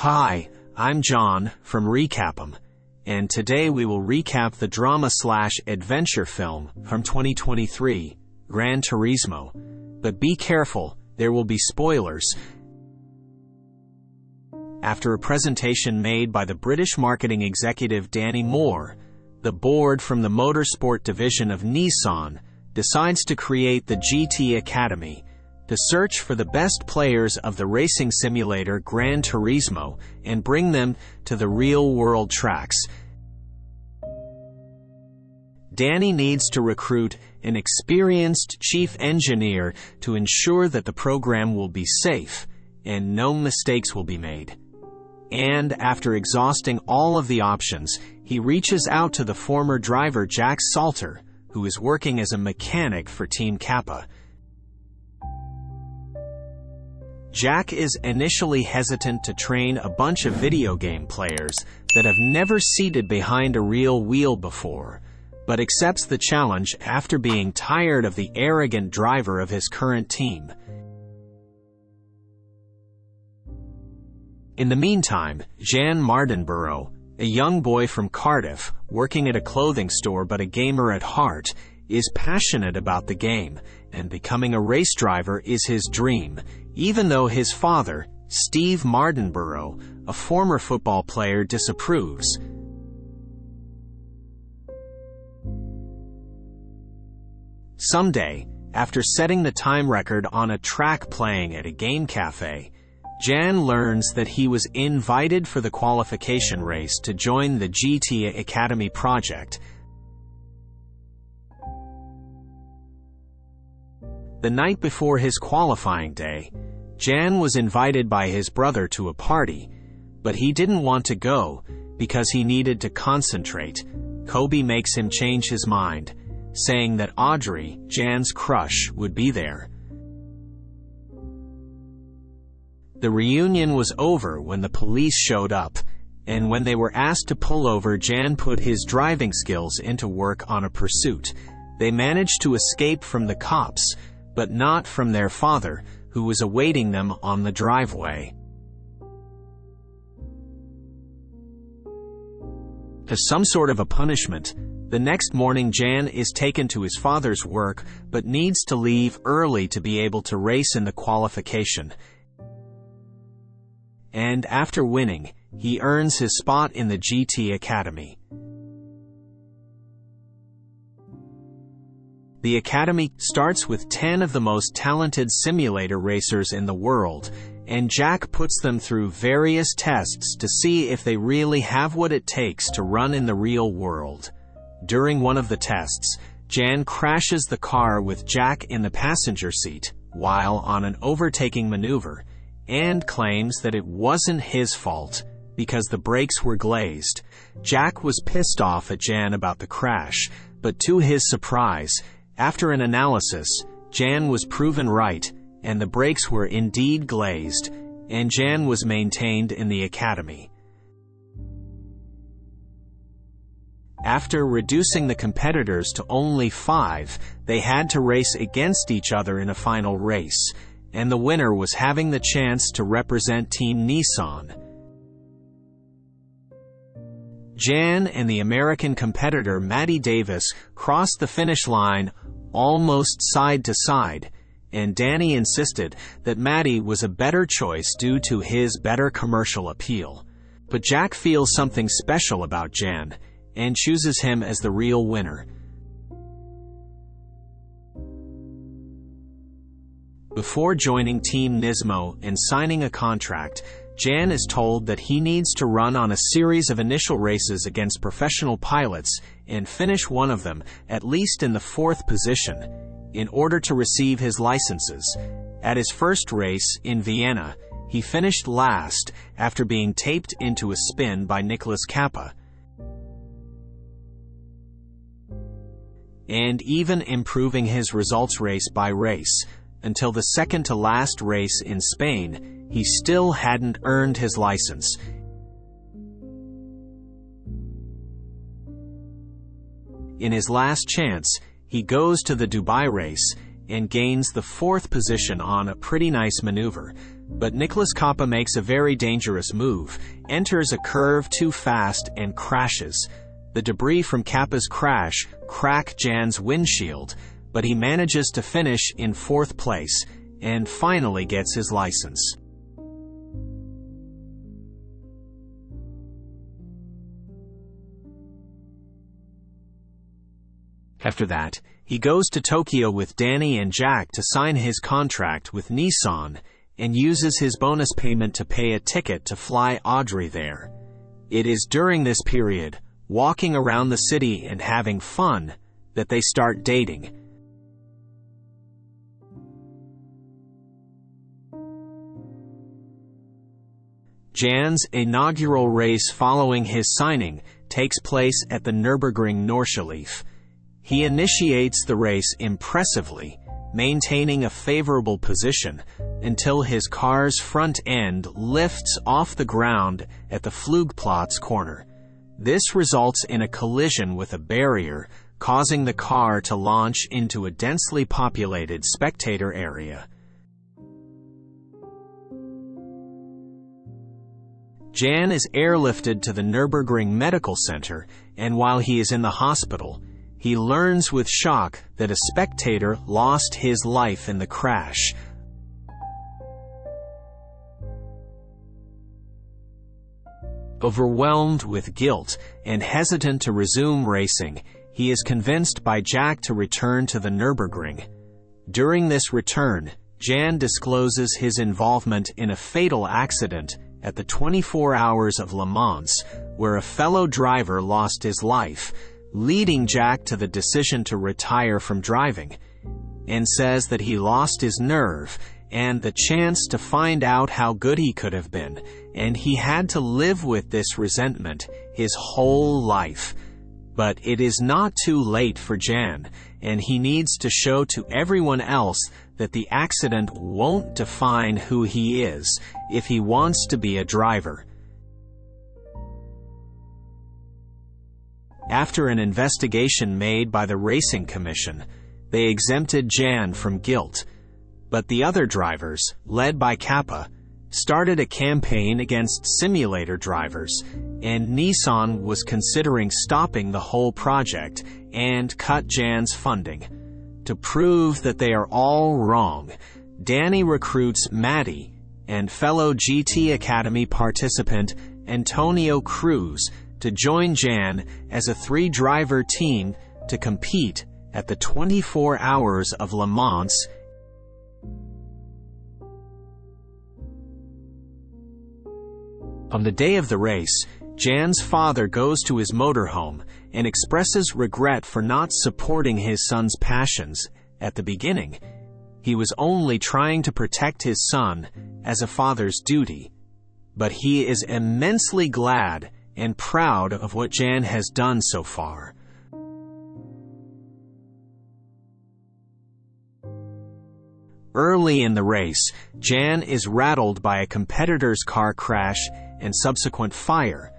Hi, I'm John from Recap 'em, and today we will recap the drama/adventure film from 2023, Gran Turismo. But be careful, there will be spoilers. After a presentation made by the British marketing executive Danny Moore, the board from the motorsport division of Nissan decides to create the GT Academy to search for the best players of the racing simulator Gran Turismo and bring them to the real-world tracks. Danny needs to recruit an experienced chief engineer to ensure that the program will be safe and no mistakes will be made. And after exhausting all of the options, he reaches out to the former driver Jack Salter, who is working as a mechanic for Team Kappa. Jack is initially hesitant to train a bunch of video game players that have never seated behind a real wheel before, but accepts the challenge after being tired of the arrogant driver of his current team. In the meantime, Jan Mardenborough, a young boy from Cardiff, working at a clothing store but a gamer at heart, is passionate about the game, and becoming a race driver is his dream, even though his father, Steve Mardenborough, a former football player, disapproves. Someday, after setting the time record on a track playing at a game cafe, Jan learns that he was invited for the qualification race to join the GT Academy project. The night before his qualifying day, Jan was invited by his brother to a party, but he didn't want to go because he needed to concentrate. Kobe makes him change his mind, saying that Audrey, Jan's crush, would be there. The reunion was over when the police showed up, and when they were asked to pull over, Jan put his driving skills into work on a pursuit. They managed to escape from the cops, but not from their father, who was awaiting them on the driveway. As some sort of a punishment, the next morning Jan is taken to his father's work, but needs to leave early to be able to race in the qualification. And after winning, he earns his spot in the GT Academy. The Academy starts with 10 of the most talented simulator racers in the world, and Jack puts them through various tests to see if they really have what it takes to run in the real world. During one of the tests, Jan crashes the car with Jack in the passenger seat while on an overtaking maneuver, and claims that it wasn't his fault because the brakes were glazed. Jack was pissed off at Jan about the crash, but to his surprise, after an analysis, Jan was proven right, and the brakes were indeed glazed, and Jan was maintained in the Academy. After reducing the competitors to only 5, they had to race against each other in a final race, and the winner was having the chance to represent Team Nissan. Jan and the American competitor Maddie Davis crossed the finish line almost side to side, and Danny insisted that Maddie was a better choice due to his better commercial appeal. But Jack feels something special about Jan and chooses him as the real winner. Before joining Team Nismo and signing a contract, Jan is told that he needs to run on a series of initial races against professional pilots and finish one of them, at least in the 4th position, in order to receive his licenses. At his first race in Vienna, he finished last after being taped into a spin by Nicholas Kappa. And even improving his results race by race, until the second-to-last race in Spain, he still hadn't earned his license. In his last chance, he goes to the Dubai race and gains the 4th position on a pretty nice maneuver, but Nicholas Coppa makes a very dangerous move, enters a curve too fast, and crashes. The debris from Kappa's crash crack Jan's windshield, but he manages to finish in 4th place and finally gets his license. After that, he goes to Tokyo with Danny and Jack to sign his contract with Nissan and uses his bonus payment to pay a ticket to fly Audrey there. It is during this period, walking around the city and having fun, that they start dating. Jan's inaugural race following his signing takes place at the Nürburgring Nordschleife. He initiates the race impressively, maintaining a favorable position until his car's front end lifts off the ground at the Flugplatz corner. This results in a collision with a barrier, causing the car to launch into a densely populated spectator area. Jan is airlifted to the Nürburgring Medical Center, and while he is in the hospital, he learns with shock that a spectator lost his life in the crash. Overwhelmed with guilt and hesitant to resume racing, he is convinced by Jack to return to the Nürburgring. During this return, Jan discloses his involvement in a fatal accident at the 24 Hours of Le Mans, where a fellow driver lost his life, leading Jack to the decision to retire from driving, and says that he lost his nerve and the chance to find out how good he could have been, and he had to live with this resentment his whole life. But it is not too late for Jan, and he needs to show to everyone else that the accident won't define who he is if he wants to be a driver. After an investigation made by the Racing Commission, they exempted Jan from guilt. But the other drivers, led by Kappa, started a campaign against simulator drivers, and Nissan was considering stopping the whole project and cut Jan's funding. To prove that they are all wrong, Danny recruits Maddie and fellow GT Academy participant Antonio Cruz to join Jan as a 3-driver team to compete at the 24 Hours of Le Mans. On the day of the race, Jan's father goes to his motorhome and expresses regret for not supporting his son's passions at the beginning. He was only trying to protect his son as a father's duty, but he is immensely glad and proud of what Jan has done so far. Early in the race, Jan is rattled by a competitor's car crash and subsequent fire.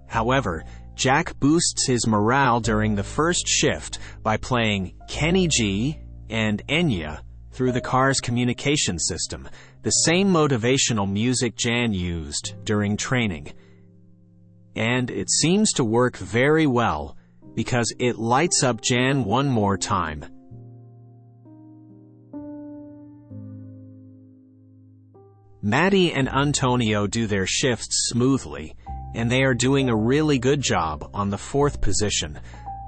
However, Jack boosts his morale during the first shift by playing Kenny G and Enya through the car's communication system, the same motivational music Jan used during training. And it seems to work very well because it lights up Jan one more time. Maddie and Antonio do their shifts smoothly, and they are doing a really good job on the 4th position.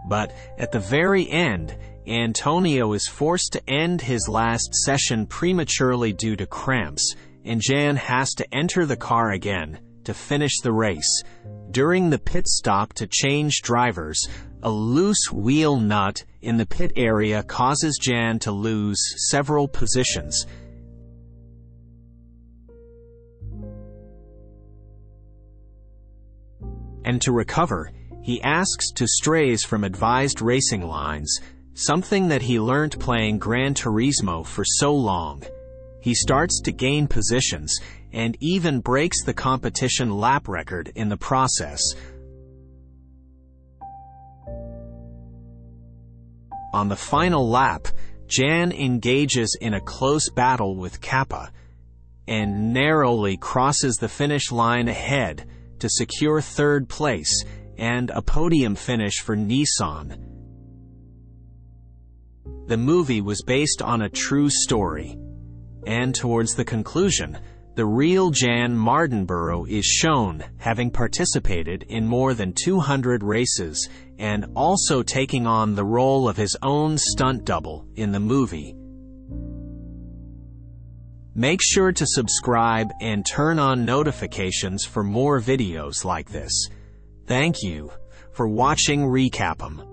But at the very end, Antonio is forced to end his last session prematurely due to cramps, and Jan has to enter the car again to finish the race. During the pit stop to change drivers, a loose wheel nut in the pit area causes Jan to lose several positions. And to recover, he asks to strays from advised racing lines, something that he learned playing Gran Turismo for so long. He starts to gain positions and even breaks the competition lap record in the process. On the final lap, Jan engages in a close battle with Kappa. and narrowly crosses the finish line ahead to secure third place and a podium finish for Nissan. The movie was based on a true story, and towards the conclusion, the real Jan Mardenborough is shown having participated in more than 200 races and also taking on the role of his own stunt double in the movie. Make sure to subscribe and turn on notifications for more videos like this. Thank you for watching Recap 'em.